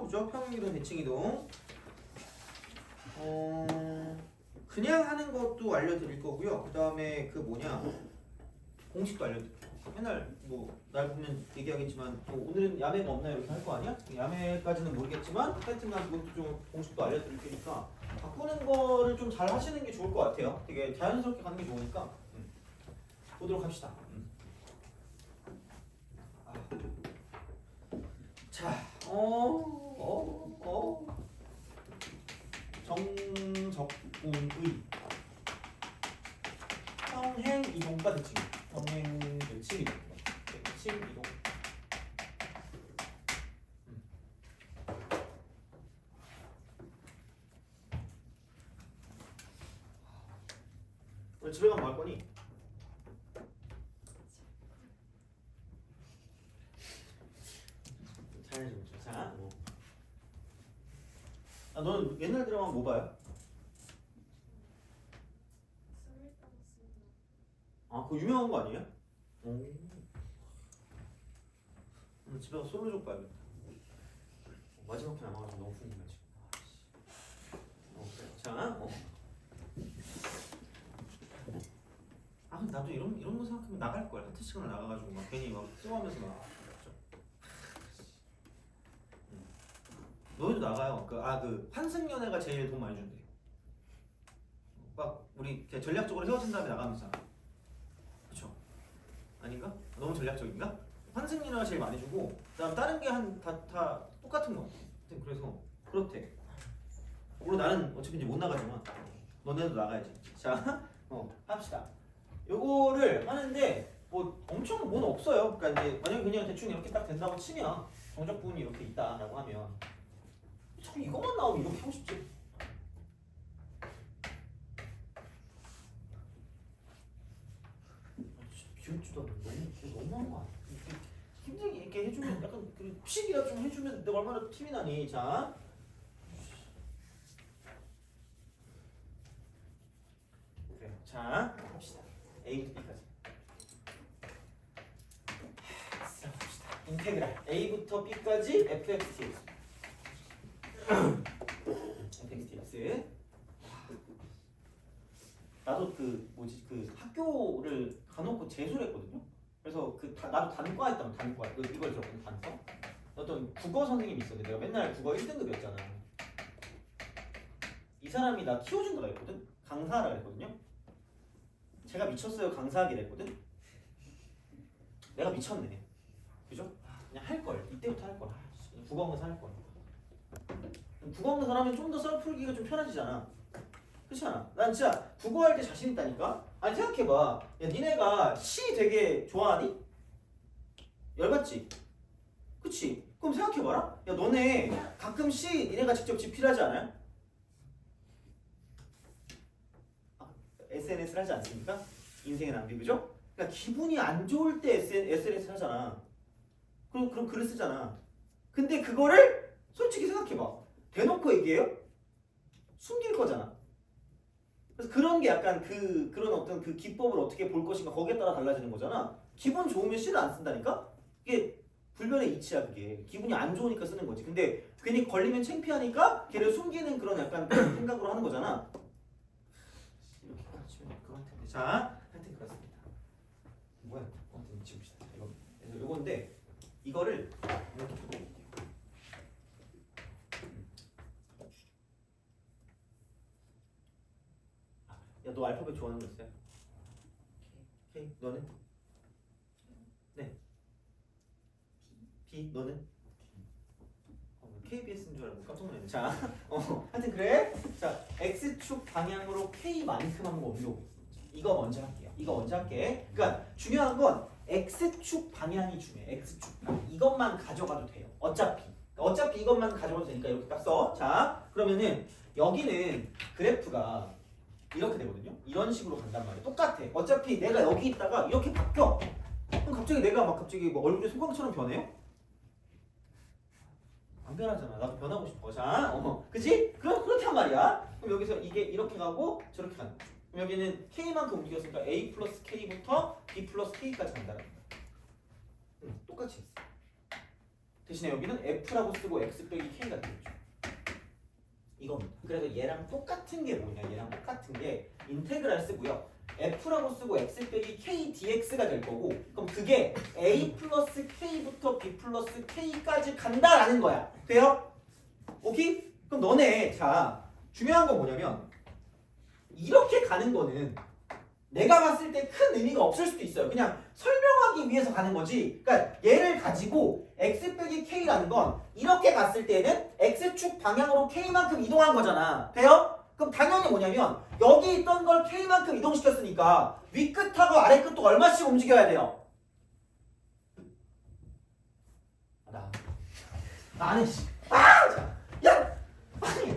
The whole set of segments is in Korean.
그죠? 평행이동, 대칭이동. 그냥 하는 것도 알려드릴 거고요. 그 다음에 그 뭐냐 공식도 알려드릴게요. 맨날 뭐 날 보면 얘기하겠지만 또 오늘은 야매가 없나요? 이렇게 할 거 아니야? 야매까지는 모르겠지만 하여튼간 그것도 좀 공식도 알려드릴 테니까 바꾸는 거를 좀 잘 하시는 게 좋을 것 같아요. 되게 자연스럽게 가는 게 좋으니까 보도록 합시다. 자, 정적분의 평행 이동과 대칭. 평행 대칭 이동. 대칭 이동. 오늘 집에 가면 뭐 할 거니? 자, 뭐. 너는 옛날 드라마 뭐 봐요? 그거 유명한 거 아니에요? 집에 가서 솔로족 봐야겠다. 마지막 편 남아가지고 너무 궁금해 지금. 그래. 자, 나도 이런 거 생각하면 나갈 거야. 하트 시간을 나가가지고 막 괜히 막 쓰고하면서 막. 너희도 나가요. 그 환승연애가 제일 돈 많이 준대. 막 우리 전략적으로 헤어진 다음에 나가면서. 그쵸? 아닌가? 너무 전략적인가? 환승연애가 제일 많이 주고 그다음 다른 게 다 똑같은 거. 그래서 그렇대. 물론 나는 어차피 이제 못 나가지만 너네도 나가야지. 자, 합시다. 요거를 하는데 뭐 엄청 뭐는 없어요. 그러니까 이제 만약에 그냥 대충 이렇게 딱 된다고 치면 정적 부분이 이렇게 있다라고 하면 자꾸 이것만 나오면 이렇게 하고 싶지. 귀엽지도 않고 너무한 거 아니야? 힘들게 이렇게 해주면 약간 혹시기라 좀 해주면 내가 얼마나 팀이 나니. 자, 그래. 자, 합시다. A부터 B까지. 봅시다. 인테그랄 A부터 B까지 fx fx. 나도 학교를 가놓고 재수를 했거든요. 그래서 나도 단과 했다면 단과 이걸 들었거든. 단과. 어떤 국어 선생님이 있었는데 내가 맨날 국어 1등급이었잖아. 이 사람이 나 키워준다고 했거든. 강사하라 했거든요. 제가 미쳤어요. 강사하기를 했거든. 내가 미쳤네. 그죠? 그냥 할걸. 이때부터 할걸. 국어 강사 할걸. 국어 강사 하면 좀 더 썰 풀기가 좀 편해지잖아. 그렇지 않아? 난 진짜 국어 할 때 자신 있다니까? 아니 생각해봐. 야 니네가 시 되게 좋아하니? 열받지? 그치? 그럼 생각해봐라. 야 너네 가끔 시 니네가 직접 집필하지 않아요? SNS를 하지 않습니까? 인생의 낭비. 그죠? 그러니까 기분이 안 좋을 때 SNS를 하잖아. 그럼 글을 쓰잖아. 근데 그거를 솔직히 생각해봐. 대놓고 얘기해요? 숨길 거잖아. 그래서 그런 게 약간 그런 어떤 그 기법을 어떻게 볼 것인가 거기에 따라 달라지는 거잖아. 기분 좋으면 시를 안 쓴다니까? 이게 불변의 이치야. 그게 기분이 안 좋으니까 쓰는 거지. 근데 괜히 걸리면 창피하니까 걔를 숨기는 그런 약간 그런 생각으로 하는 거잖아. 이렇게 가르치면 될 것 같은데. 자, 하여튼 그렇습니다. 뭐야? 아무튼 지웁시다. 요건데 이거를 이렇게 해볼게요. 야, 너 알파벳 좋아하는 거 있어요? K. 너는? 네. B. 너는? KBS인 줄 알고 깜짝 놀랐네. 자, 하여튼 그래. 자, X축 방향으로 K만큼 한번 옮겨보겠습니다. 이거 먼저 할게요. 이거 먼저 할게. 그러니까 중요한 건 X축 방향이 중요해. X축 방향. 이것만 가져가도 돼요. 어차피 이것만 가져가도 되니까 이렇게 딱 써. 자, 그러면은 여기는 그래프가 이렇게 되거든요. 이런 식으로 간단 말이에요. 똑같아. 어차피 내가 여기 있다가 이렇게 바뀌어. 그럼 갑자기 내가 막 갑자기 뭐 얼굴이 소광처럼 변해요? 안 변하잖아. 나도 변하고 싶어. 자, 그지? 그럼 그렇게 한 말이야. 그럼 여기서 이게 이렇게 가고 저렇게 가는 거죠. 그럼 여기는 K만큼 움직였으니까 A 플러스 K부터 B 플러스 K까지 간다는 거야. 똑같이 했어. 대신에 여기는 f라고 쓰고 x 빼기 k가 되겠죠. 이겁니다. 그래서 얘랑 똑같은 게 뭐냐? 얘랑 똑같은 게 인테그랄 쓰고요. f라고 쓰고 x 빼기 k dx가 될 거고, 그럼 그게 a 플러스 k부터 b 플러스 k까지 간다라는 거야. 돼요? 오케이? 그럼 너네 자 중요한 건 뭐냐면 이렇게 가는 거는 내가 봤을 때 큰 의미가 없을 수도 있어요. 그냥 설명하기 위해서 가는 거지. 그러니까 얘를 가지고 x 빼기 k라는 건 이렇게 갔을 때는 x축 방향으로 k만큼 이동한 거잖아. 돼요? 그럼 당연히 뭐냐면 여기 있던 걸 k만큼 이동시켰으니까 위끝하고 아래끝도 얼마씩 움직여야 돼요? 나는 씨. 야! 아니,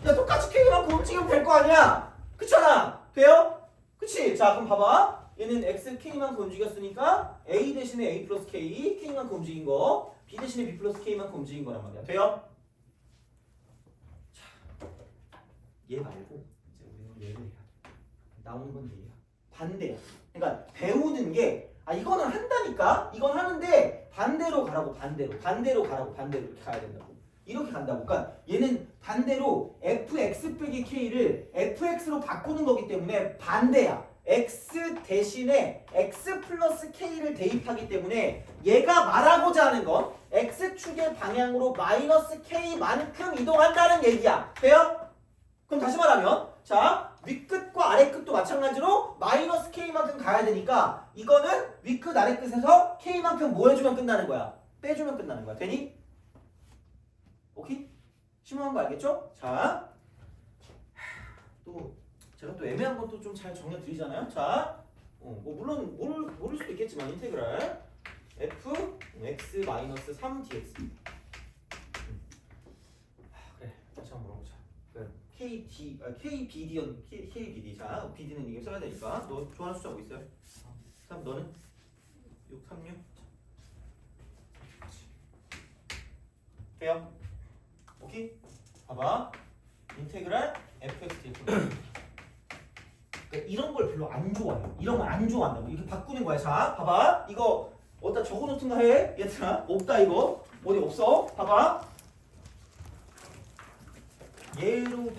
야 똑같이 k만큼 움직이면 될 거 아니야? 그렇잖아. 돼요? 그치? 자 그럼 봐봐. 얘는 x k만큼 움직였으니까 a 대신에 a 플러스 k, k만큼 움직인 거, b 대신에 b 플러스 k만큼 움직인 거란 말이야. 돼요? 자, 얘 말고 이제 우리는 얘를 해야 돼. 나오는 건 얘야. 반대야. 그러니까 배우는 게 이거는 한다니까? 이건 하는데 반대로 가라고. 반대로 가라고. 반대로 이렇게 가야 된다고. 이렇게 간다고. 그러니까 얘는 반대로 fx 빼기 k를 fx로 바꾸는 거기 때문에 반대야. x 대신에 x 플러스 k를 대입하기 때문에 얘가 말하고자 하는 건 x축의 방향으로 마이너스 k만큼 이동한다는 얘기야. 돼요? 그럼 다시 말하면 자 윗끝과 아래끝도 마찬가지로 마이너스 k만큼 가야 되니까 이거는 윗끝 아래끝에서 k만큼 뭐 해주면 끝나는 거야? 빼주면 끝나는 거야. 되니? 오케이? 심오한 거 알겠죠? 자, 또 제가 또 애매한 것도 좀 잘 정해 드리잖아요. 자, 뭐 물론 모를 수도 있겠지만 인테그랄 f x 마이너스 3 dx. 그래, 다시 한번 물어보자. KBD. 자, BD는 이게 써야 되니까. 너 좋아하는 숫자 뭐 있어요? 3, 너는? 6, 3, 6. 돼요? 오케이? 봐봐. 인테그랄 fx dx. 그러니까 이런 걸 별로 안 좋아해요. 이런 걸 안 좋아한다고. 이렇게 바꾸는 거야. 자, 봐봐. 이거 어디다 적어놓든가 해. 얘들아. 없다 이거. 어디 없어? 봐봐. 얘로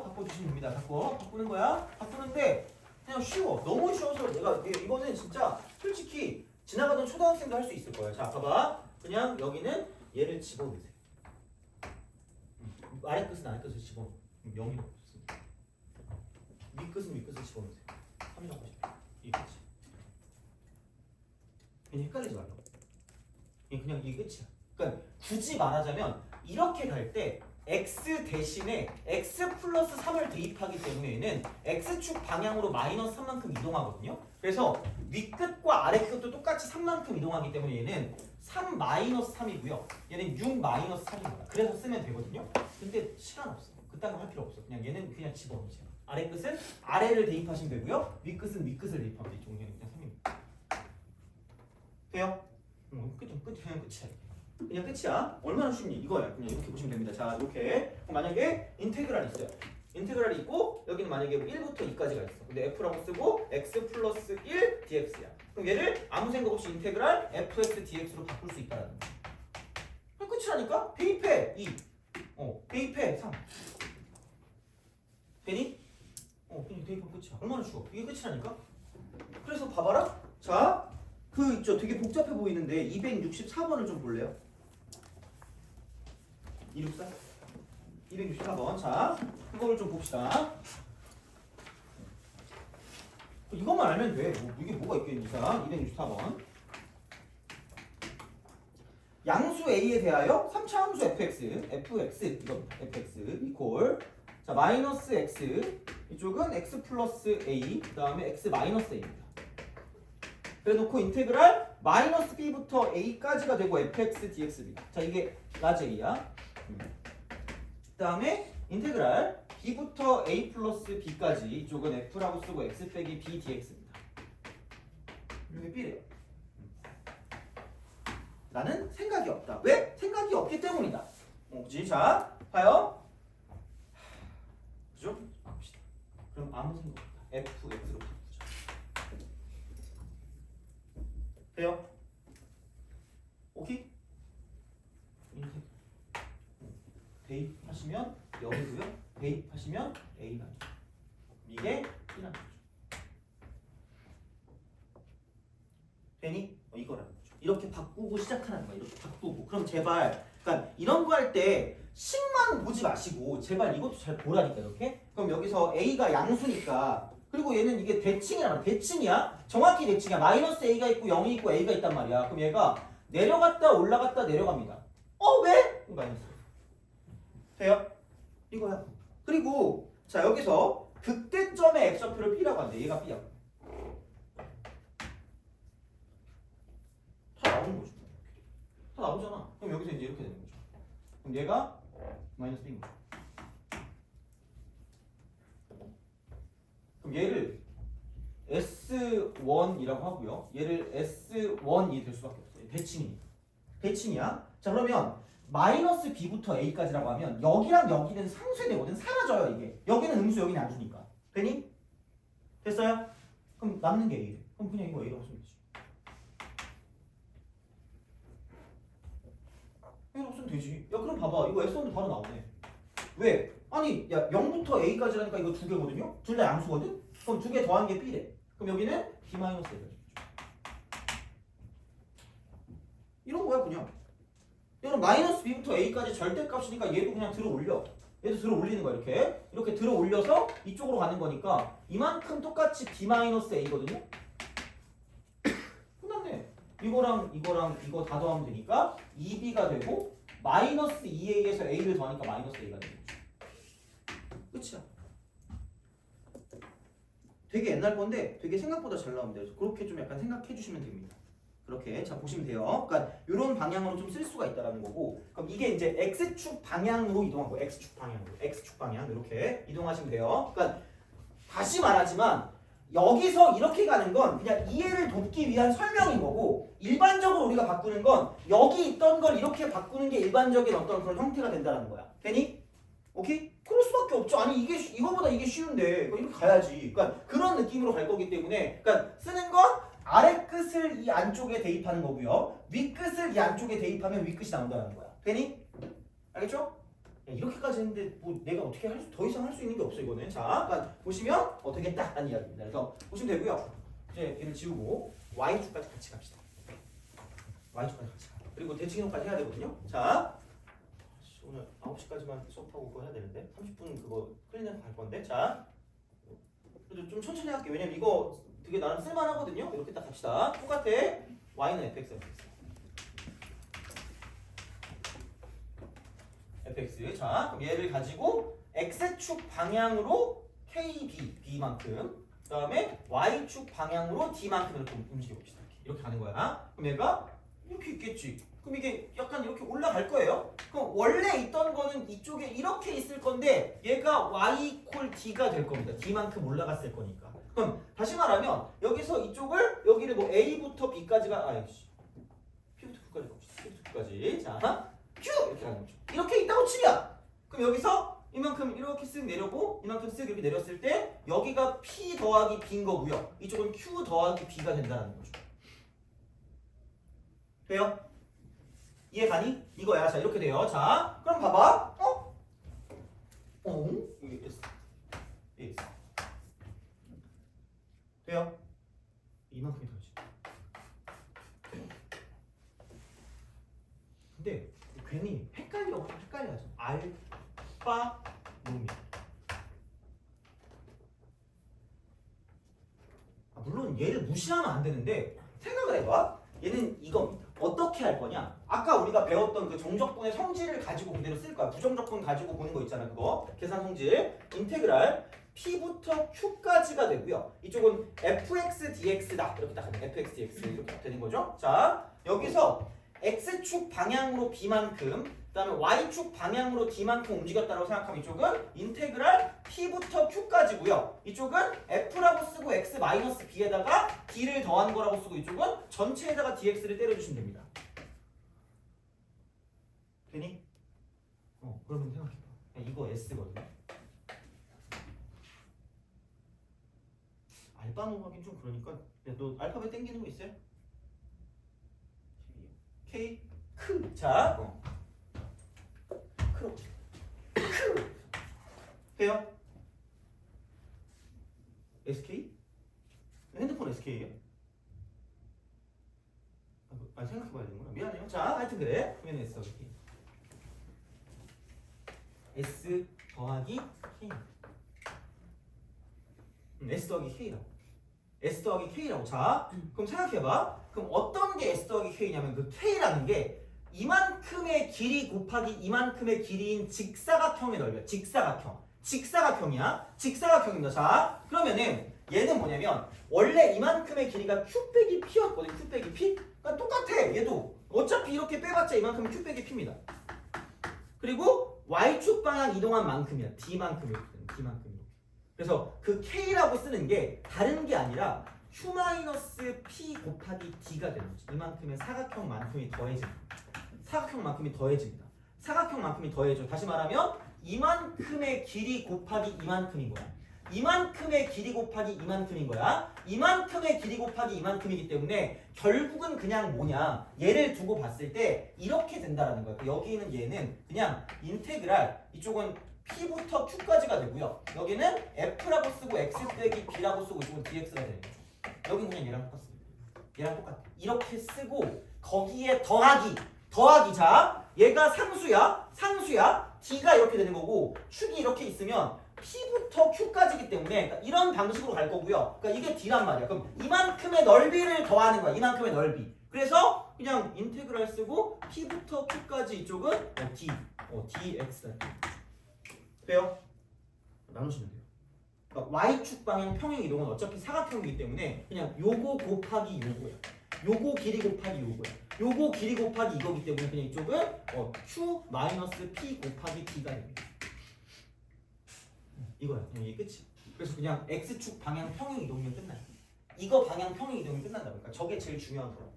바꿔주시면 됩니다. 바꾸는 거야. 바꾸는데 그냥 쉬워. 너무 쉬워서 내가 이거는 진짜 솔직히 지나가던 초등학생도 할 수 있을 거야. 자, 봐봐. 그냥 여기는 얘를 집어넣으세요. 아래 끝은 아래 끝을 집어넣어. 0이 없습니다. 윗끝은 윗끝을 집어넣으세요. 3이 잡고 싶어. 이 끝이. 그냥 헷갈리지 말라고. 그냥 이 끝이야. 그러니까 굳이 말하자면 이렇게 갈 때 x 대신에 x 플러스 3을 대입하기 때문에 얘는 x축 방향으로 마이너스 3만큼 이동하거든요. 그래서 윗끝과 아래끝도 똑같이 3만큼 이동하기 때문에 얘는 3 마이너스 3이고요. 얘는 6 마이너스 3입니다. 그래서 쓰면 되거든요. 근데 시간 없어. 그딴 거 할 필요 없어. 그냥 얘는 그냥 집어넣으세요. 아래끝은 아래를 대입하시면 되고요. 윗끝은 윗끝을 대입하면 되죠. 그냥 3입니다. 돼요? 그냥 끝이야. 그냥 끝이야. 얼마나 쉽니? 이거야. 그냥 이렇게 보시면 됩니다. 자, 이렇게. 그럼 만약에 인테그랄이 있어요. 인테그랄이 있고 여기는 만약에 1부터 2까지가 있어. 근데 f라고 쓰고 x 플러스 1 dx야. 그럼 얘를 아무 생각 없이 인테그랄 fx dx로 바꿀 수 있다는 거야. 그럼 끝이라니까? 대입해 2. 대입해 3. 되니? 그냥 대입하면 끝이야. 얼마나 쉬워. 이게 끝이라니까? 그래서 봐봐라. 자, 그 있죠. 되게 복잡해 보이는데 264번을 좀 볼래요? 264? 264번. 자, 그거를 좀 봅시다. 이것만 알면 돼. 이게 뭐가 있겠니? 자, 264번. 양수 A에 대하여 3차 함수 fx 이거 fx 이퀄 자 마이너스 x 이쪽은 x 플러스 a 그 다음에 x 마이너스 a입니다. 그래 놓고 인테그랄 마이너스 b부터 a까지가 되고 fx dx입니다. 자 이게 라지 a야. 그 다음에 인테그랄 b부터 a 플러스 b까지 이쪽은 f라고 쓰고 x 빼기 b dx입니다. 이게 b래요. 나는 생각이 없다. 왜? 생각이 없기 때문이다. 그치? 자, 봐요. 그죠? 봅시다. 그럼 아무 생각 없다. fx로 바꾸자. 돼요? 오케이? 대입하시면 0이고요. 대입하시면 A가 이게 B라는 거죠. 되니? 이거라는 거죠. 이렇게 바꾸고 시작하는 거야. 이렇게 바꾸고. 그럼 제발, 그러니까 이런 거 할 때 식만 보지 마시고 제발 이것도 잘 보라니까 이렇게. 그럼 여기서 A가 양수니까, 그리고 얘는 이게 대칭이란 말이야. 대칭이야. 정확히 대칭이야. 마이너스 A가 있고 0이 있고 A가 있단 말이야. 그럼 얘가 내려갔다 올라갔다 내려갑니다. 왜? 마이너스. 돼요? 이거야. 그리고 자 여기서 극대점의 X좌표를 P라고 하는데 얘가 B야. 다 나오는 거죠. 다 나오잖아. 그럼 여기서 이제 이렇게 되는 거죠. 그럼 얘가 마이너스 B인 거죠. 그럼 얘를 S1이라고 하고요. 얘를 S1이 될 수밖에 없어요. 대칭이니까. 대칭이야. 자 그러면 마이너스 B부터 A까지라고 하면 여기랑 여기는 상쇄되거든. 사라져요 이게. 여기는 음수 여기는 양수니까. 되니? 됐어요? 그럼 남는 게 A래. 그럼 그냥 이거 A라고 쓰면 되지. A라고 쓰면 되지. 야 그럼 봐봐. 이거 S1도 바로 나오네. 왜? 아니 야 0부터 A까지라니까 이거 두 개거든요? 둘 다 양수거든? 그럼 두 개 더한 게 B래. 그럼 여기는 B-A까지. 이런 거야 그냥. 그럼 마이너스 B부터 A까지 절대값이니까 얘도 그냥 들어 올려. 얘도 들어 올리는 거야 이렇게. 이렇게 들어 올려서 이쪽으로 가는 거니까 이만큼 똑같이 B-A거든요? 끝났네. 이거랑 이거 다 더하면 되니까 2B가 되고 마이너스 2A에서 A를 더하니까 마이너스 A가 되는 거죠. 끝이야. 되게 옛날 건데 되게 생각보다 잘 나옵니다. 그래서 그렇게 좀 약간 생각해 주시면 됩니다. 그렇게 자 보시면 돼요. 그러니까 이런 방향으로 좀 쓸 수가 있다라는 거고. 그럼 이게 이제 x축 방향으로 이동한 거예요. x축 방향 이렇게 이동하시면 돼요. 그러니까 다시 말하지만 여기서 이렇게 가는 건 그냥 이해를 돕기 위한 설명인 거고, 일반적으로 우리가 바꾸는 건 여기 있던 걸 이렇게 바꾸는 게 일반적인 어떤 그런 형태가 된다는 거야. 되니? 오케이? 그럴 수밖에 없죠. 아니 이거보다 이게 쉬운데 이렇게 가야지. 그러니까 그런 느낌으로 갈 거기 때문에, 그러니까 쓰는 건 아래 끝을 이 안쪽에 대입하는 거고요. 위 끝을 이 안쪽에 대입하면 위 끝이 나온다는 거야. 되니? 알겠죠? 야, 이렇게까지 했는데 뭐 내가 어떻게 더 이상 할 수 있는 게 없어 이거는. 자, 그러니까 보시면 되겠다 하는 이야기입니다. 그래서 보시면 되고요. 이제 얘를 지우고 y축까지 같이 갑시다. y축까지 같이 가. 그리고 대칭이동까지 해야 되거든요. 자, 오늘 9시까지만 수업하고 그거 해야 되는데 30분 그거 클리닝 갈 건데. 자, 그래도 좀 천천히 할게요. 왜냐면 이거 되게 나름 쓸만하거든요. 이렇게 딱 갑시다. 똑같아. y는 fx. 자, 그럼 얘를 가지고 x축 방향으로 kb, b만큼, 그 다음에 y축 방향으로 d만큼 이렇게 움직여봅시다. 이렇게 가는 거야. 그럼 얘가 이렇게 있겠지. 그럼 이게 약간 이렇게 올라갈 거예요. 그럼 원래 있던 거는 이쪽에 이렇게 있을 건데 얘가 y = d가 될 겁니다. d만큼 올라갔을 거니까. 그럼 다시 말하면 여기서 이쪽을 여기를 뭐 a부터 b까지가 p부터 q까지 봅시다. p부터 q까지. 자, q 이렇게 가는 거죠. 이렇게 있다고 치면 그럼 여기서 이만큼 이렇게 쓱 내려고 이만큼 쓱 이렇게 내렸을 때 여기가 p 더하기 b인 거고요. 이쪽은 q 더하기 b가 된다는 거죠. 돼요? 이해 가니? 이거야. 자, 이렇게 돼요. 자, 그럼 봐봐. 이게 S. S. 돼요? 이만큼이 더지. 근데 괜히 헷갈려하죠. 알파 놈이. 물론 얘를 무시하면 안 되는데 생각을 해봐. 얘는 이겁니다. 어떻게 할 거냐? 아까 우리가 배웠던 그 정적분의 성질을 가지고 그대로 쓸 거야. 부정적분 가지고 보는 거 있잖아. 그거 계산 성질. 인테그랄 p부터 q까지가 되고요. 이쪽은 fx dx다. 이렇게 딱 하면 fx dx 이렇게 딱 되는 거죠. 자, 여기서 x축 방향으로 b만큼, 그 다음에 y축 방향으로 d만큼 움직였다고 생각하면 이쪽은 인테그랄 p부터 q까지고요. 이쪽은 f라고 쓰고 x-b에다가 d를 더한 거라고 쓰고 이쪽은 전체에다가 dx를 때려주시면 됩니다. 되니? 그러면 생각해봐. 이거 s거든요. 알파 넘어가긴 좀 그러니까. 야, 너 알파벳 땡기는 거 있어요? K 크. 자, 크로. 크. 해요? SK? 핸드폰 SK예요? 아, 생각해봐야 되는구나. 미안해요. 자, 하여튼 그래. 그러면 S 더하기 K. S 더하기 K. S 더하기 K라고. S 더하기 K라고. 자, 그럼 생각해봐. 그럼 어떤 게 S 더하기 K냐면 그 K라는 게 이만큼의 길이 곱하기 이만큼의 길이인 직사각형의 넓이야. 직사각형이야. 직사각형입니다. 자, 그러면은 얘는 뭐냐면 원래 이만큼의 길이가 Q 빼기 P였거든. Q 빼기 P. 그러니까 똑같아. 얘도 어차피 이렇게 빼봤자 이만큼은 Q 빼기 P입니다. 그리고 Y축 방향 이동한 만큼이야. D만큼 이렇게 되는 D만큼 이렇게. 그래서 그 K라고 쓰는 게 다른 게 아니라 Q-P 곱하기 D가 되는 거지. 이만큼의 사각형만큼이 더해집니다. 사각형만큼이 더해져. 다시 말하면 이만큼의 길이 곱하기 이만큼인 거야. 이만큼의 길이 곱하기 이만큼인 거야. 이만큼의 길이 곱하기 이만큼이기 때문에 결국은 그냥 뭐냐. 얘를 두고 봤을 때 이렇게 된다라는 거야. 여기 있는 얘는 그냥 인테그랄, 이쪽은 P부터 Q까지가 되고요. 여기는 F라고 쓰고 X 빼기 B라고 쓰고 이쪽은 DX가 되는 거죠. 여기는 그냥 얘랑 똑같습니다. 얘랑 똑같아. 이렇게 쓰고 거기에 더하기. 자, 얘가 상수야. D가 이렇게 되는 거고 축이 이렇게 있으면 P부터 Q까지기 때문에 그러니까 이런 방식으로 갈 거고요. 그러니까 이게 D란 말이야. 그럼 이만큼의 넓이를 더하는 거야. 이만큼의 넓이. 그래서 그냥 인테그랄 쓰고 P부터 Q까지 이쪽은 DX. 돼요? 나누시면 돼요. 그러니까 Y축 방향 평행 이동은 어차피 사각형이기 때문에 그냥 요거 곱하기 요거야. 요거 길이 곱하기 요거야. 요거 길이 곱하기 이거기 때문에 그냥 이쪽은 Q-P 곱하기 D가 됩니다. 이거야. 그냥 이게 끝이야. 그래서 그냥 X축 방향 평행 이동이면 끝나요. 이거 방향 평행 이동이 끝난다. 그러니까 저게 제일 중요한 거라고.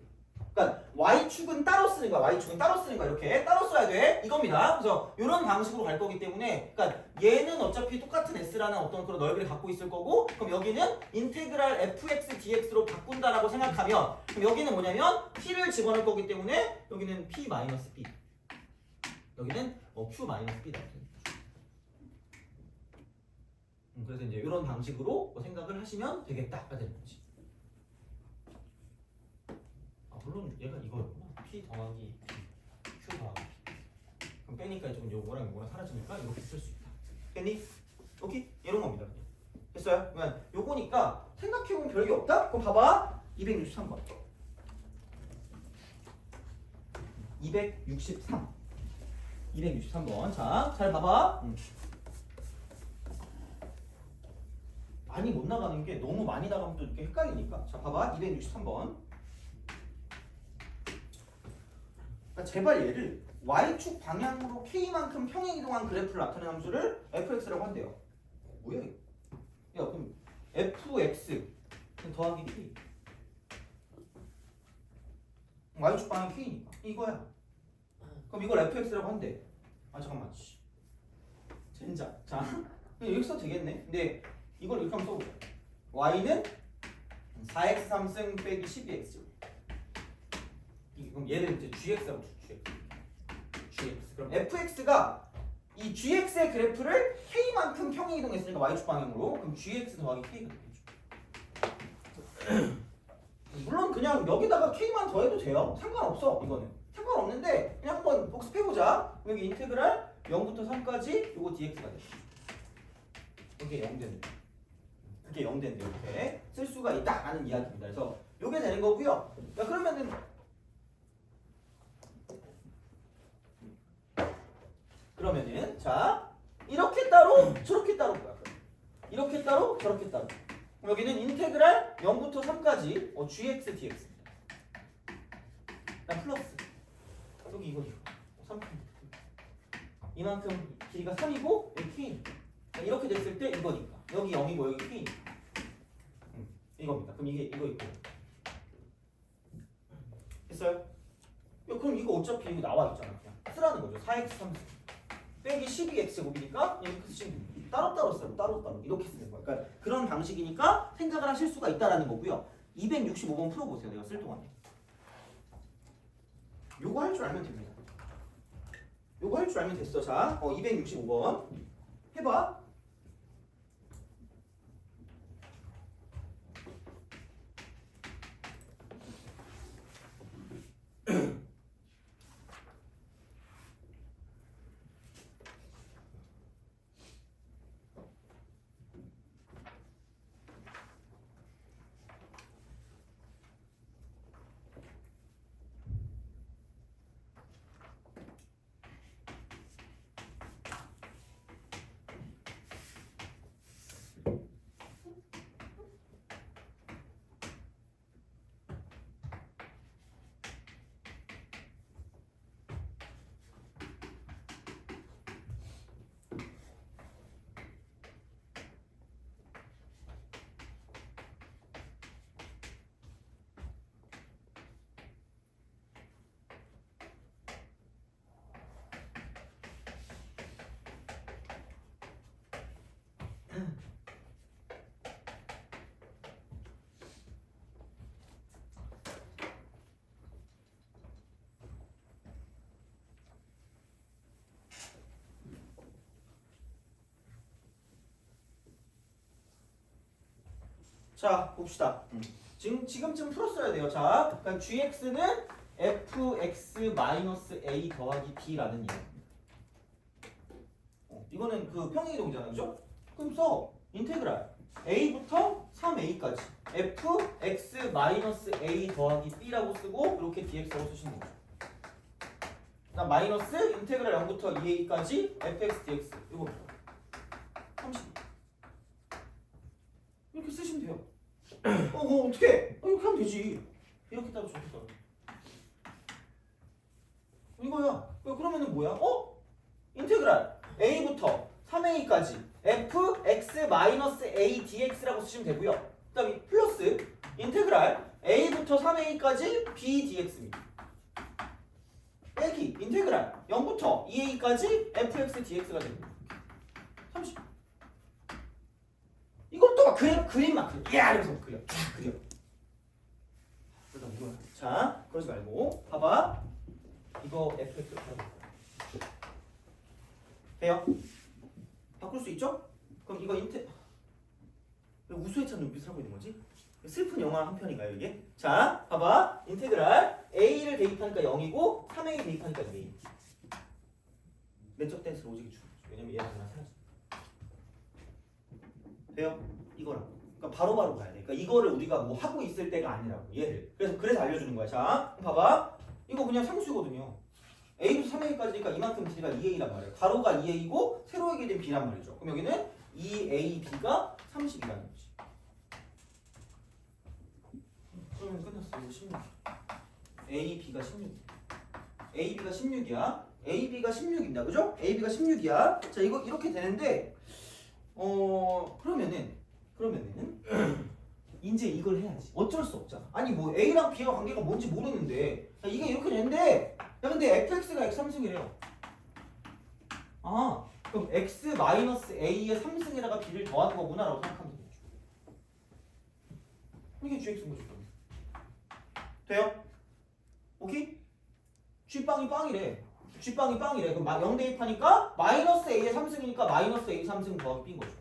그러니까 Y축은 따로 쓰는 거야. 이렇게 따로 써야 돼. 이겁니다. 그래서 이런 방식으로 갈 거기 때문에 그러니까 얘는 어차피 똑같은 S라는 어떤 그런 넓이를 갖고 있을 거고 그럼 여기는 인테그랄 fx dx로 바꾼다라고 생각하면 그럼 여기는 뭐냐면 P를 집어넣을 거기 때문에 여기는 P-B 여기는 Q-B다. 그래서 이제 이런 방식으로 생각을 하시면 되겠다가 되는 거지. 물론 얘가 이거였구나. P 더하기 P, Q 더하기 P. 그럼 빼니까 조금 요거랑 사라지니까 이렇게 쓸 수 있다. 됐니? 오케이? 이런 겁니다. 됐어요? 그러면 요거니까 생각해보면 별게 없다? 그럼 봐봐. 263번. 263번. 자, 잘 봐봐. 많이 못 나가는 게 너무 많이 나가면 또 이렇게 헷갈리니까. 자, 봐봐. 263번. 제발 얘를 Y축 방향으로 K만큼 평행 이동한 그래프를 나타내는 함수를 fx라고 한대요. 뭐야 이거? 야 그럼 fx 더하기 K Y축 방향 K니까 이거야. 그럼 이걸 fx라고 한대. 아 잠깐만 젠장. 자 여기 써도 되겠네. 근데 이걸 이렇게 한번 써보자. Y는 4x 3승 빼기 12x. 그럼 얘를 이제 gx라고 줘. gx. 그럼 fx가 이 gx의 그래프를 k만큼 평행 이동했으니까 y축 방향으로 그럼 gx 더하기 k가 되겠죠. 물론 그냥 여기다가 k만 더해도 돼요. 상관없어. 이거는 상관없는데 그냥 한번 복습해보자. 여기 인테그랄 0부터 3까지 요거 dx가 돼. 이게 0 된대. 그게 0 된대. 이렇게 쓸 수가 있다라는 이야기입니다. 그래서 요게 되는 거고요. 자 그러면은 자 이렇게 따로 저렇게 따로 이렇게 따로 저렇게 따로 여기는 인테그랄 0부터 3까지 gx dx입니다. 그다음 플러스 여기 이거 3 이만큼 길이가 3이고 여기 k니까 이렇게 됐을 때 이거니까 여기 0이고 여기 k니까 이겁니다. 그럼 이게 이거 있고 됐어요? 그럼 이거 어차피 이거 나와 있잖아. 그냥 쓰라는 거죠. 4x 3 빼기 12x제곱이니까 이렇게 쓰시면 됩니다. 따로따로 써요. 따로따로 이렇게 쓰는 거예요. 그러니까 그런 방식이니까 생각을 하실 수가 있다라는 거고요. 265번 풀어보세요. 내가 쓸 동안에. 요거 할 줄 알면 됩니다. 요거 할 줄 알면 됐어. 자, 265번 해봐. 자, 봅시다. 지금쯤 풀었어야 돼요. 자, 그러니까 gx는 fx-a 더하기 b라는 이야기입니다. 이거는 그 평행이동이잖아요, 그죠? 그럼 써 인테그랄 a부터 3a까지 fx-a 더하기 b라고 쓰고 이렇게 dx라고 쓰시는 거죠. 그다음 마이너스 인테그랄 0부터 2a까지 fx dx 이거 30 이렇게 쓰시면 돼요. 어떻게? 이렇게 하면 되지. 이렇게 따로 저렇게 따로. 이거야. 그러면은 뭐야? 인테그랄 a부터 3a까지 fx-a dx라고 쓰시면 되고요. 그 다음에 플러스 인테그랄 a부터 3a까지 b dx입니다. 빼기 인테그랄 0부터 2a까지 fx dx가 됩니다. 30. 이걸 또 막 그림 막 야 이러면서 그려. 그려. 그러다 이거. 자, 그러지 말고 봐봐. 이거 fx 돼요? 바꿀 수 있죠? 그럼 이거 왜 우수에 찬 눈빛을 하고 있는 거지? 슬픈 영화 한 편인가요 이게? 자, 봐봐. 인테그랄 a를 대입하니까 0이고 3a 대입하니까 2a. 내적 댄스를 오지게 주는 거죠. 왜냐면 얘랑 하나 사라져. 돼요? 이거랑. 그러니까 바로바로 가야 돼. 그러니까 이거를 우리가 뭐 하고 있을 때가 아니라고. 얘를. 그래서 알려주는 거야. 자, 봐봐. 이거 그냥 상수거든요. a부터 3a까지니까 이만큼 길이가 2a란 말이에요. 가로가 2a고 세로에게 된 b란 말이죠. 그럼 여기는 2ab가 30이라는 거지. 그러면 끝났어. 이거 16. ab가 16. ab가 16이야. ab가 16입니다. 그죠? ab가 16이야. 자, 이거 이렇게 되는데 그러면은 이제 이걸 해야지. 어쩔 수 없잖아. 아니 뭐 a랑 b와 관계가 뭔지 모르는데 이게 이렇게 되는데 야 근데 fx가 x 3승이래요. 아 그럼 x-a의 3승에다가 b를 더하는 거구나 라고 생각하면 되죠. 이게 gx인 거죠. 돼요? 오케이? g빵이 빵이래. g빵이 빵이래. 그럼 0 대입하니까 마이너스 a의 3승이니까 마이너스 a 3승 더하기 b인 거죠.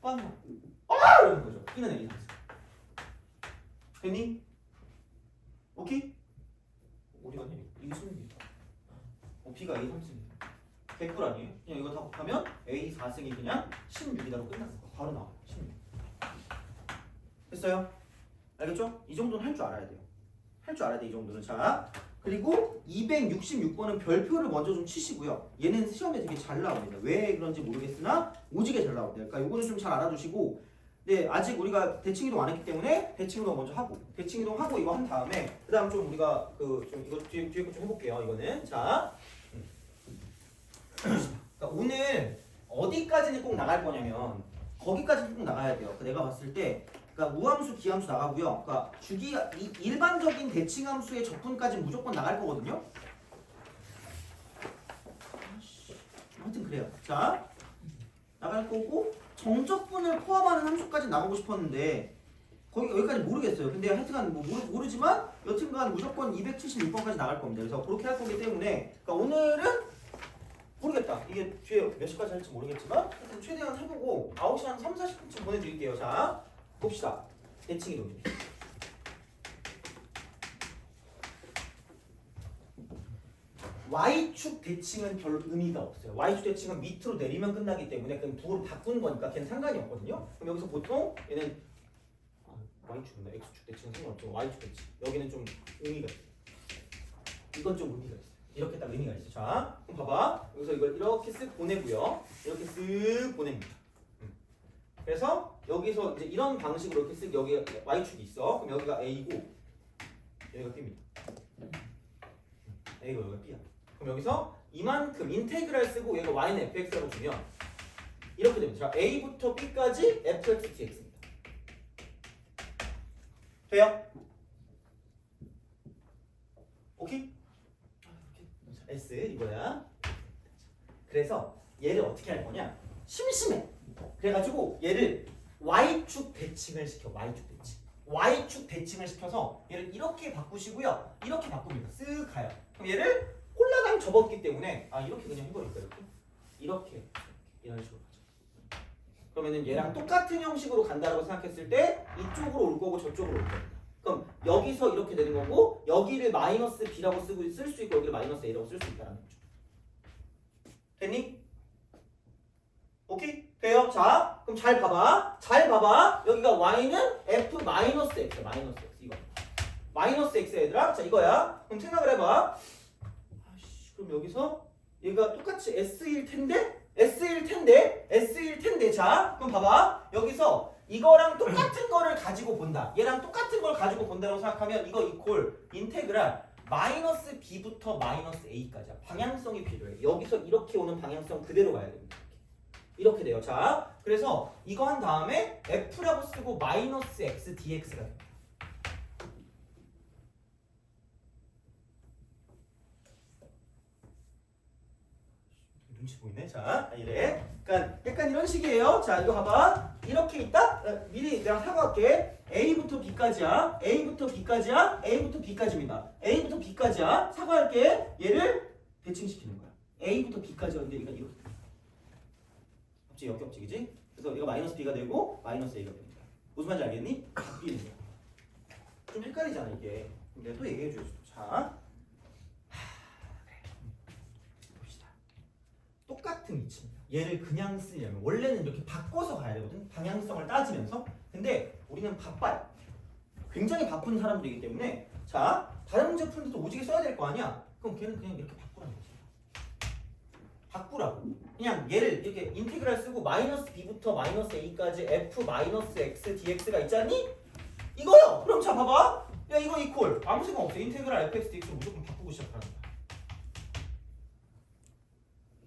빵이야. 이러는 거죠. b는 a 3승. 됐니? 오케이? 어디가 아니야? 이게 16이다. b가 a 3승이다. 개꿀 아니에요? 그냥 이거 다 곱하면 a 4승이 그냥 16이다로 끝나는 거야. 바로 나와. 16. 됐어요? 알겠죠? 이 정도는 할 줄 알아야 돼요. 할 줄 알아야 돼, 이 정도는. 자, 그리고 266번은 별표를 먼저 좀 치시고요. 얘는 시험에 되게 잘 나옵니다. 왜 그런지 모르겠으나 오지게 잘 나옵니다. 그러니까 요거는 좀 잘 알아두시고, 네, 아직 우리가 대칭이동 안 했기 때문에 대칭이동 먼저 하고, 대칭이동 하고 이거 한 다음에 그 다음 좀 우리가 좀 이거 뒤에 거 좀 해볼게요. 이거는 자, 그러니까 오늘 어디까지는 꼭 나갈 거냐면 거기까지는 꼭 나가야 돼요. 내가 봤을 때. 그러니까 우함수, 기함수 나가고요. 그러니까 일반적인 대칭함수의 적분까지 무조건 나갈 거거든요. 아무튼 그래요. 자, 나갈 거고 정적분을 포함하는 함수까지 나가고 싶었는데 여기까지 모르겠어요. 근데 하여튼간 뭐 모르지만 여튼간 무조건 276번까지 나갈 겁니다. 그래서 그렇게 할 거기 때문에 그러니까 오늘은 모르겠다. 이게 뒤에 몇 시까지 할지 모르겠지만 하여튼 최대한 해보고 9시 한 3, 40분쯤 보내드릴게요. 자, 봅시다. 대칭 이동. Y축 대칭은 별 의미가 없어요. Y축 대칭은 밑으로 내리면 끝나기 때문에 그냥 부호를 바꾸는 거니까 걔는 상관이 없거든요. 그럼 여기서 보통 얘는 Y축이나 X축 대칭은 상관없죠. Y축 대칭. 여기는 좀 의미가 있어요. 이건 좀 의미가 있어요. 이렇게 딱 의미가 있어요. 자, 그럼 봐봐. 여기서 이걸 이렇게 쓱 보내고요. 이렇게 쓱 보냅니다. 그래서 여기서 이제 이런 방식으로 이렇게 쓱 여기 Y축이 있어. 그럼 여기가 A고 여기가 B입니다. A가 여기가 B야. 그럼 여기서 이만큼 인테그랄 쓰고 얘가 Y는 fx라고 주면 이렇게 됩니다. 자, A부터 B까지 fx dx입니다. 돼요? 오케이? S 이거야. 그래서 얘를 어떻게 할 거냐? 심심해. 그래가지고 얘를 Y축 대칭을 시켜. Y축 대칭. Y축 대칭을 시켜서 얘를 이렇게 바꾸시고요. 이렇게 바꿉니다. 쓱 가요. 그럼 얘를 홀라당 접었기 때문에 이렇게 그냥 해버릴까 이렇게 이런 식으로 가죠. 그러면은 얘랑 똑같은 형식으로 간다라고 생각했을 때 이쪽으로 올 거고 저쪽으로 올 겁니다. 그럼 여기서 이렇게 되는 거고 여기를 마이너스 b라고 쓰고 쓸 수 있고 여기를 마이너스 a라고 쓸 수 있다는 거죠. 됐니? 오케이? 돼요? 자, 그럼 잘 봐봐. 잘 봐봐. 여기가 y는 f 마이너스 x 마이너스 x 이거 마이너스 x 얘들아. 자, 이거야. 그럼 생각을 해봐. 그럼 여기서 얘가 똑같이 S일 텐데? S일 텐데 자 그럼 봐봐 여기서 이거랑 똑같은 거를 가지고 본다 얘랑 똑같은 걸 가지고 본다고 생각하면 이거 이퀄 인테그랄 마이너스 B부터 마이너스 A까지야 방향성이 필요해 여기서 이렇게 오는 방향성 그대로 가야 됩니다 이렇게 돼요 자 그래서 이거 한 다음에 F라고 쓰고 마이너스 X dx가 됩니다 눈치 보이네. 자, 이래. 그러니까 약간 이런 식이에요. 자, 이거 봐봐. 이렇게 있다. 미리 내가 사과할게. A부터 B까지야. A부터 B까지야. A부터 B까지입니다. A부터 B까지야. 사과할게. 얘를 대칭시키는 거야. A부터 B까지였는데 얘가 이렇게. 갑자기 역겹지기지? 그래서 얘가 마이너스 B가 되고 마이너스 A가 됩니다. 무슨 말인지 알겠니? 바뀌는 거야. 좀 헷갈리잖아 이게. 내가 또 얘기해줘야지. 자. 똑같은 위치입니다. 얘를 그냥 쓰려면 원래는 이렇게 바꿔서 가야 되거든. 방향성을 따지면서. 근데 우리는 바빠요. 굉장히 바쁜 사람들이기 때문에 자 다른 문제 푸는데도 오지게 써야 될 거 아니야. 그럼 걔는 그냥 이렇게 바꾸라는 거지. 바꾸라고. 그냥 얘를 이렇게 인테그랄 쓰고 마이너스 b부터 마이너스 a까지 f 마이너스 x dx가 있잖니? 이거요. 그럼 자 봐봐. 야 이거 이퀄 아무 생각 없어. 인테그랄 fx dx를 무조건 바꾸고 시작하는 거야.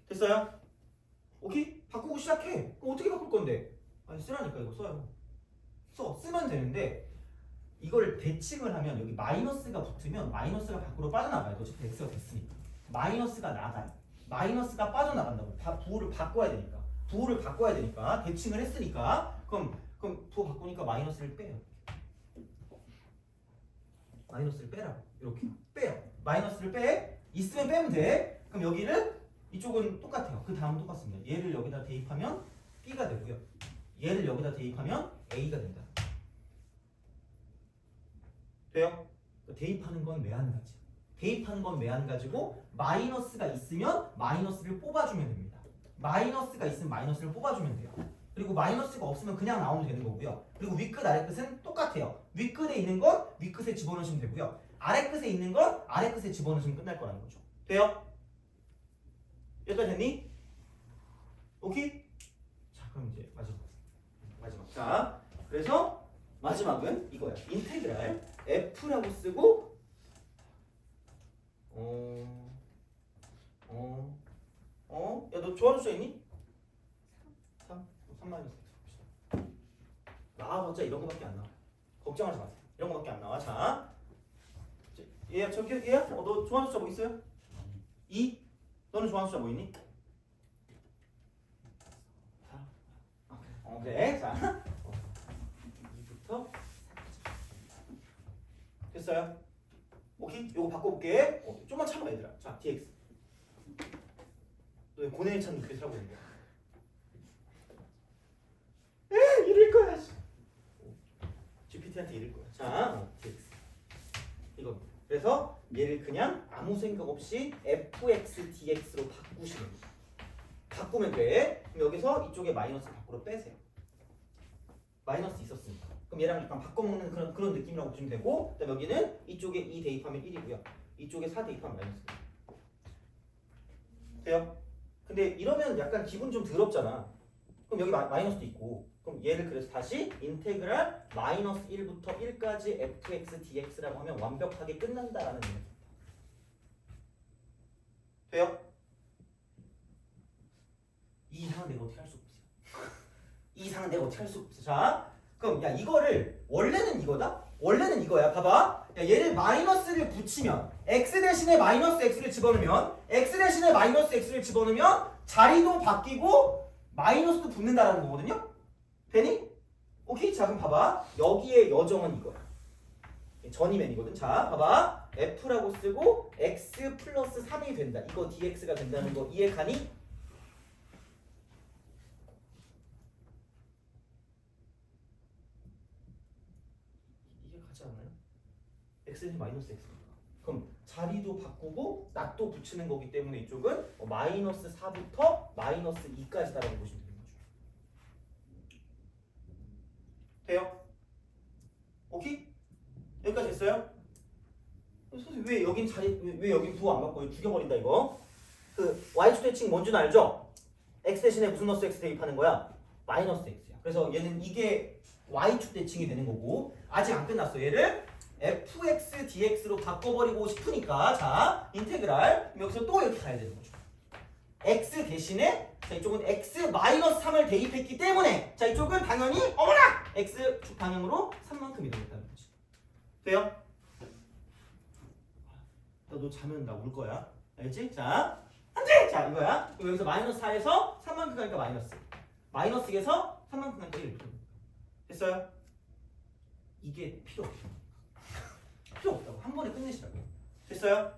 됐어요? 오케이? 바꾸고 시작해. 그럼 어떻게 바꿀 건데? 아니 쓰라니까 이거 써요. 쓰면 되는데 이걸 대칭을 하면 여기 마이너스가 붙으면 마이너스가 밖으로 빠져나가요. 어차피 x가 됐으니까. 마이너스가 나가요. 마이너스가 빠져나간다고. 다 부호를 바꿔야 되니까. 부호를 바꿔야 되니까. 대칭을 했으니까. 그럼 부호 바꾸니까 마이너스를 빼요. 마이너스를 빼라고. 이렇게 빼요. 마이너스를 빼. 있으면 빼면 돼. 그럼 여기를 이쪽은 똑같아요. 그 다음은 똑같습니다. 얘를 여기다 대입하면 B가 되고요. 얘를 여기다 대입하면 A가 된다. 돼요? 대입하는 건 왜 한 가지? 대입하는 건 왜 한 가지고 마이너스가 있으면 마이너스를 뽑아주면 됩니다. 마이너스가 있으면 마이너스를 뽑아주면 돼요. 그리고 마이너스가 없으면 그냥 나오면 되는 거고요. 그리고 윗끝 아래끝은 똑같아요. 윗끝에 있는 건 윗끝에 집어넣으시면 되고요. 아래끝에 있는 건 아래끝에 집어넣으시면 끝날 거라는 거죠. 돼요? 여기까지 됐니? 오케이? 자 그럼 이제 마지막 자 그래서 마지막은 이거야 인테그랄 f라고 쓰고 야 너 좋아하는 수 있니? 3 마이너스 x 나와봤자 이런 거밖에 안 나와 걱정하지 마세요 이런 거밖에 안 나와 자 얘야 얘야 너 좋아하는 숫자 뭐 있어요? 2? 너는 좋아하는 숫자 뭐 있니? 4. 그래. 자. 2부터 4까지. 됐어요? 오케이? 요거 바꿔볼게. 좀만 참아 얘들아. 자, dx. 너 고뇌에 찬 눈빛 하고 있는 거야. 이럴 거야. GPT한테 이럴 거야. 자, dx. 이거. 그래서 얘를 그냥 아무 생각 없이 fx dx로 바꾸시면 돼. 바꾸면 돼. 그럼 여기서 이쪽에 마이너스 밖으로 빼세요. 마이너스 있었으니까. 그럼 얘랑 약간 바꿔먹는 그런 느낌이라고 보시면 되고, 그다음 여기는 이쪽에 2 대입하면 1이고요. 이쪽에 4 대입하면 마이너스. 돼요? 근데 이러면 약간 기분 좀 더럽잖아. 그럼 여기 마이너스도 있고. 그럼 얘를 그래서 다시 인테그랄 마이너스 1부터 1까지 fx dx라고 하면 완벽하게 끝난다라는 의미입니다. 돼요? 이 이상은 내가 어떻게 할 수 없어요. 이 이상은 내가 어떻게 할 수 없어. 자, 그럼 야 이거를 원래는 이거다? 원래는 이거야. 봐봐. 야, 얘를 마이너스를 붙이면 x 대신에 마이너스 x를 집어넣으면 x 대신에 마이너스 x를 집어넣으면 자리도 바뀌고 마이너스도 붙는다라는 거거든요. 되니? 오케이? 자 그럼 봐봐. 여기에 여정은 이거야. 전이맨이거든. 자 봐봐. f라고 쓰고 x 플러스 3이 된다. 이거 dx가 된다는 거 이해 가니? x는 마이너스 x니까. 그럼 자리도 바꾸고 낫도 붙이는 거기 때문에 이쪽은 마이너스 4부터 마이너스 2까지다라고 보시면 되는 거죠. 돼요? 오케이? 여기까지 됐어요? 선생님 왜 여긴 자리 왜 여긴 부호 안 바꿔요? 죽여버린다 이거. 그 y축 대칭 뭔 줄 알죠? x 대신에 무슨 넣어서 x 대입하는 거야? 마이너스 x야. 그래서 얘는 이게 y축 대칭이 되는 거고 아직 안 끝났어. 얘를 fx dx로 바꿔버리고 싶으니까 자 인테그랄 여기서 또 이렇게 가야 되는 거죠. x 대신에 자 이쪽은 x 마이너스 3을 대입했기 때문에 자 이쪽은 당연히 어머나 x축 방향으로 3만큼 이동했다는 거지. 돼요? 너 자면 나 울 거야. 알겠지? 자 안돼! 자 이거야. 여기서 마이너스 4에서 3만큼 가니까 마이너스 마이너스에서 3만큼 가니까 1 됐어요? 이게 필요 없어. 필요 없다고. 한 번에 끝내시라고. 됐어요?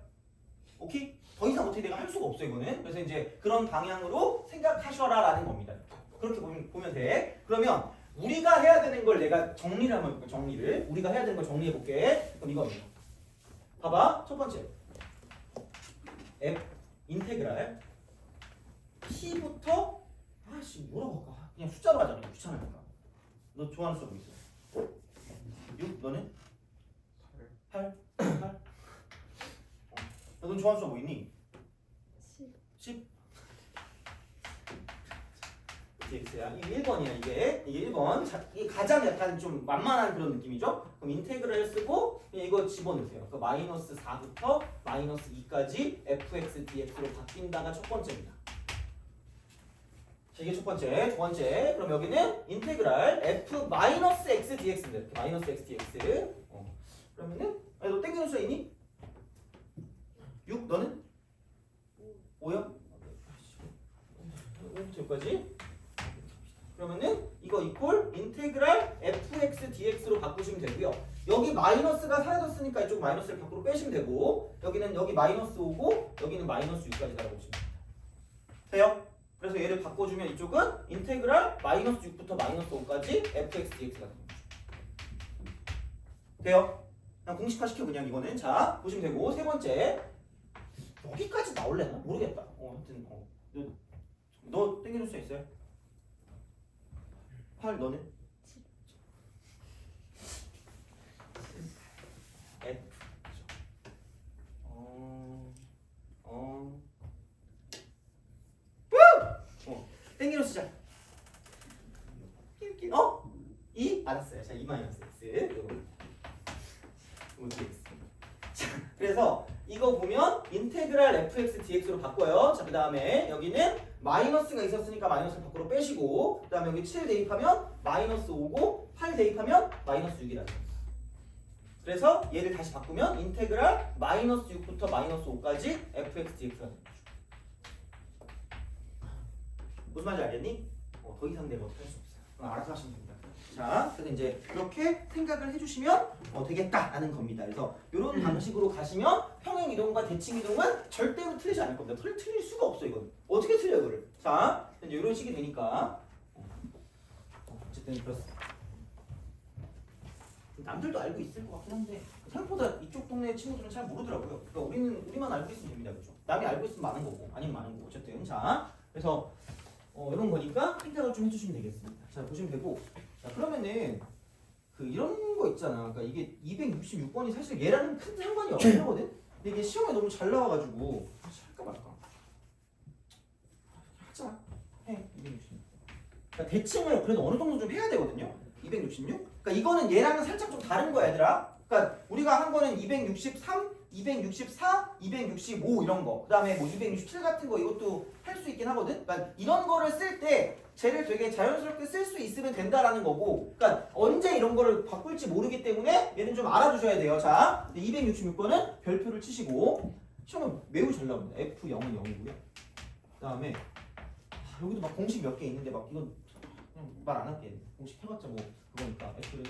오케이? 더 이상 어떻게 내가 할 수가 없어 이거는. 그래서 이제 그런 방향으로 생각하셔라라는 겁니다. 그렇게 보면 돼. 그러면 우리가 해야 되는 걸 내가 정리를 한번 해볼게. 정리를. 우리가 해야 되는 걸 정리해 볼게. 그럼 이겁니다. 봐봐. 첫 번째. f 인테그랄 p부터 아씨 뭐라고 할까? 그냥 숫자로 하자. 귀찮으니까. 너 좋아하는 숫자 뭐 있어? 6? 너는? 8? 8? 넌 좋아하는 숫자 뭐 있니? 10. 10? dx야. 이게 1번이야 이게 1번. 자, 이게 가장 약간 좀 만만한 그런 느낌이죠? 그럼 인테그랄 쓰고 이거 집어넣으세요. 그 마이너스 4부터 마이너스 2까지 fx dx로 바뀐다가 첫 번째입니다. 자, 이게 첫 번째. 두 번째. 그럼 여기는 인테그랄 f 마이너스 x dx인데 이렇게 마이너스 x dx. 그러면은 너 땡기는 수 있니? 6? 너는? 5요? 5부터 여기까지. 그러면은 이거 이퀄 인테그랄 fx dx로 바꾸시면 되고요. 여기 마이너스가 사라졌으니까 이쪽 마이너스를 밖으로 빼시면 되고 여기는 여기 마이너스 5고 여기는 마이너스 6까지 달아보시면 됩니다. 돼요? 그래서 얘를 바꿔주면 이쪽은 인테그랄 마이너스 6부터 마이너스 5까지 fx dx가 됩니다. 돼요? 그냥 공식화 시켜 그냥 이거는. 자 보시면 되고 세 번째 여기까지 나올래나? 모르겠다. 아무튼 너 땡겨줄 수 있어요? 8 너는? F 땡기로 시작. 2? 알았어요. 자 2 마이너스 x 자 그래서 이거 보면 인테그랄 fx dx로 바꿔요. 자 그 다음에 여기는 마이너스가 있었으니까 마이너스 밖으로 빼시고 그 다음에 여기 7 대입하면 마이너스 5고 8 대입하면 마이너스 6이라는 겁니다. 그래서 얘를 다시 바꾸면 인테그랄 마이너스 6부터 마이너스 5까지 fx dx가 됩니다. 무슨 말인지 알겠니? 더 이상 내가 어떻게 할 수 없어요. 알아서 하시면 됩니다. 자, 그래서 이제 이렇게 생각을 해주시면 되겠다라는 겁니다. 그래서 이런 방식으로 가시면 평행 이동과 대칭 이동은 절대로 틀리지 않을 겁니다. 틀릴 수가 없어 이건. 어떻게 틀려 이거를? 자, 이제 이런 식이 되니까 어쨌든 그렇습니다. 남들도 알고 있을 것 같긴 한데 생각보다 이쪽 동네 친구들은 잘 모르더라고요. 그러니까 우리만 알고 있으면 됩니다, 그렇죠? 남이 알고 있으면 많은 거고 아니면 많은 거고 어쨌든 자, 그래서 이런 거니까 생각을 좀 해주시면 되겠습니다. 자, 보시면 되고. 자, 그러면은 이런 거 있잖아. 그러니까 이게 266번이 사실 얘랑은 큰 상관이 없긴 하거든. 근데 이게 시험에 너무 잘 나와가지고 할까 말까. 하자. 해. 266. 그러니까 대칭을 그래도 어느 정도 좀 해야 되거든요. 266. 그러니까 이거는 얘랑은 살짝 좀 다른 거야, 얘들아. 그러니까 우리가 한 거는 263, 264, 265 이런 거. 그다음에 뭐 267 같은 거 이것도 할 수 있긴 하거든. 그러니까 이런 거를 쓸 때 쟤를 되게 자연스럽게 쓸 수 있으면 된다라는 거고. 그러니까 언제 이런 거를 바꿀지 모르기 때문에 얘는 좀 알아두셔야 돼요. 자, 266번은 별표를 치시고 시험은 매우 잘 나옵니다. F0은 0이고요. 그다음에 여기도 막 공식 몇 개 있는데 막 이건 그냥 말 안 할게. 공식 해봤자 뭐 그거니까 F를.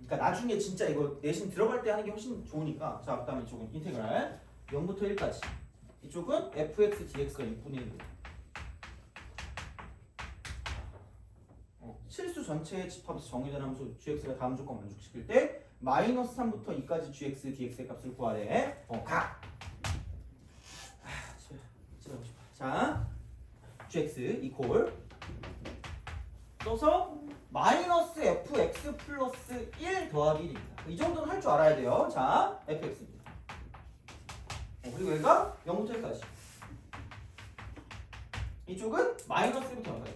그러니까 나중에 진짜 이거 내신 들어갈 때 하는 게 훨씬 좋으니까. 자, 그다음에 이쪽은 인테그랄 0부터 1까지. 이쪽은 fx dx가 6분의 1. 실수 전체의 집합에서 정의된 함수 gx가 다음 조건 만족시킬 때 마이너스 3부터 2까지 gx dx의 값을 구하래. 가. 자, gx 이퀄 써서 마이너스 fx 플러스 1 더하기 1입니다. 이 정도는 할 줄 알아야 돼요. 자, fx입니다. 그리고 얘가 0부터 1까지. 이쪽은 마이너스 1부터 0까지.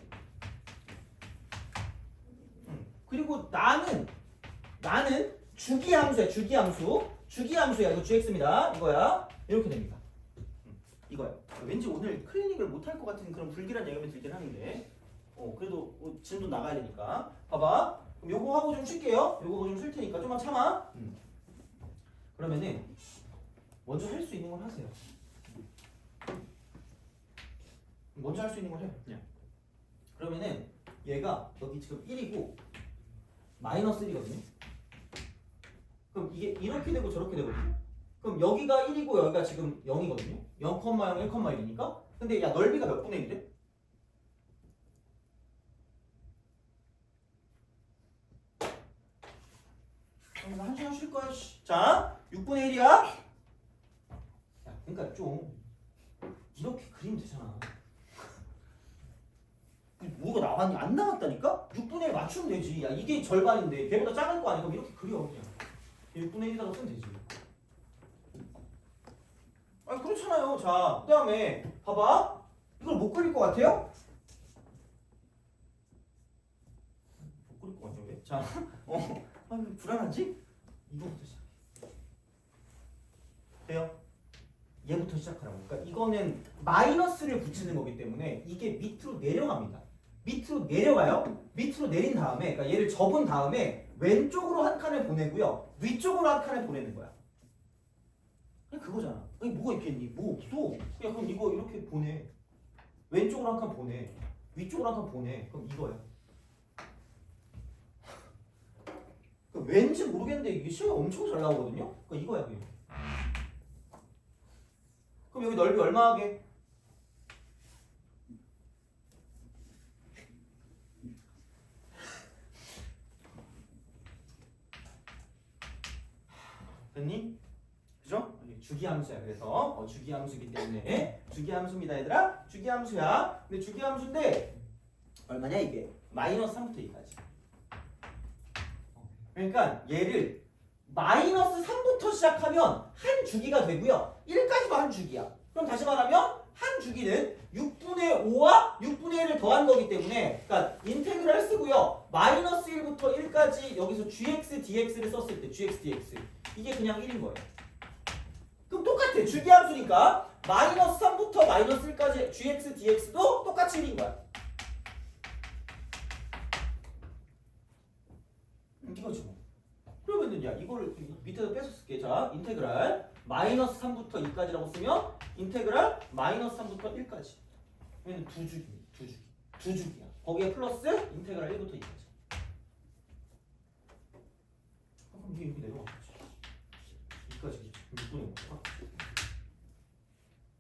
그리고 나는 주기함수야. 주기함수야. 이거 gx입니다. 이거야. 이렇게 됩니다. 이거야. 왠지 오늘 클리닉을 못할 것 같은 그런 불길한 예감이 들긴 하는데 그래도 진도 나가야 되니까. 봐봐. 그럼 요거 하고 좀 쉴게요. 요거 좀 쉴 테니까 좀만 참아. 그러면은 먼저 할 수 있는 걸 하세요. 먼저 할 수 있는 걸 해요. 그냥. 그러면은 얘가 여기 지금 1이고 마이너스 1이거든요. 그럼 이게 이렇게 되고 저렇게 되거든요. 그럼 여기가 1이고 여기가 지금 0이거든요. 0,0, 1,1이니까. 근데 야 넓이가 몇 분의 1이래? 한 시간 쉴 거야. 자, 6분의 1이야. 야, 그러니까 좀 이렇게 그리면 되잖아. 뭐가 나왔니? 안 나왔다니까? 6분의 1 맞추면 되지. 야, 이게 절반인데 걔보다 작을 거 아니야? 그럼 이렇게 그려 그냥. 6분의 1이라고 쓰면 되지. 아, 그렇잖아요. 자, 그 다음에 봐봐. 이걸 못 그릴 것 같아요? 못 그릴 것 같아요. 왜? 자, 불안하지? 이거부터 시작해. 돼요? 얘부터 시작하라고. 그러니까 이거는 마이너스를 붙이는 거기 때문에 이게 밑으로 내려갑니다. 밑으로 내려가요. 밑으로 내린 다음에, 그러니까 얘를 접은 다음에 왼쪽으로 한 칸을 보내고요. 위쪽으로 한 칸을 보내는 거야. 그냥 그거잖아. 아니 뭐가 있겠니? 뭐 없어. 그냥 그럼 이거 이렇게 보내. 왼쪽으로 한 칸 보내. 위쪽으로 한 칸 보내. 그럼 이거야. 왠지 모르겠는데 이게 시험에 엄청 잘 나오거든요. 그러니까 이거야 그게. 그럼 여기 넓이 얼마 하게? 됐니? 그죠? 주기함수야. 그래서 주기함수이기 때문에 주기함수입니다 얘들아. 주기함수야. 근데 주기함수인데 얼마냐 이게? 마이너스 3부터 2까지. 그러니까 얘를 마이너스 3부터 시작하면 한 주기가 되고요. 1까지도 한 주기야. 그럼 다시 말하면 한 주기는 6분의 5와 6분의 1을 더한 거기 때문에 그러니까 인테그랄 쓰고요. 마이너스 1부터 1까지 여기서 gx, dx를 썼을 때 gx, dx 이게 그냥 1인 거예요. 그럼 똑같아. 주기함수니까 마이너스 3부터 마이너스 1까지 gx, dx도 똑같이 1인 거야. 이거지 뭐. 그러면은 야 이거를 밑에서 빼서 쓸게. 자, 인테그랄 마이너스 3부터 2까지라고 쓰면 인테그랄 마이너스 3부터 1까지. 얘는 두 주기. 두 줄이야. 거기에 플러스 인테그랄 1부터 2까지. 그럼 이게 이렇게 내려가겠지. 2까지 6분의 5.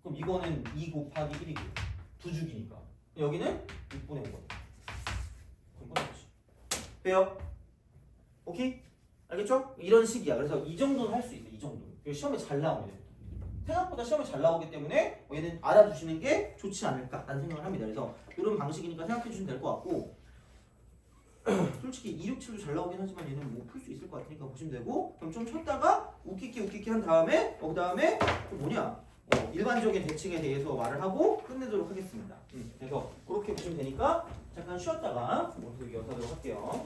그럼 이거는 2 곱하기 1이고 두 줄이니까 여기는 6분의 5. 그럼 끝났지. 돼요? 오케이? 알겠죠? 이런 식이야. 그래서 이 정도는 할 수 있어. 이 정도. 시험에 잘 나오네. 생각보다 시험에 잘 나오기 때문에 얘는 알아두시는 게 좋지 않을까라는 생각을 합니다. 그래서 이런 방식이니까 생각해 주시면 될 것 같고 솔직히 267도 잘 나오긴 하지만 얘는 뭐 풀 수 있을 것 같으니까 보시면 되고 그럼 좀 쉬었다가 웃기기 한 다음에 그 다음에 일반적인 대칭에 대해서 말을 하고 끝내도록 하겠습니다. 그래서 그렇게 보시면 되니까 잠깐 쉬었다가 모두 이어가도록 할게요.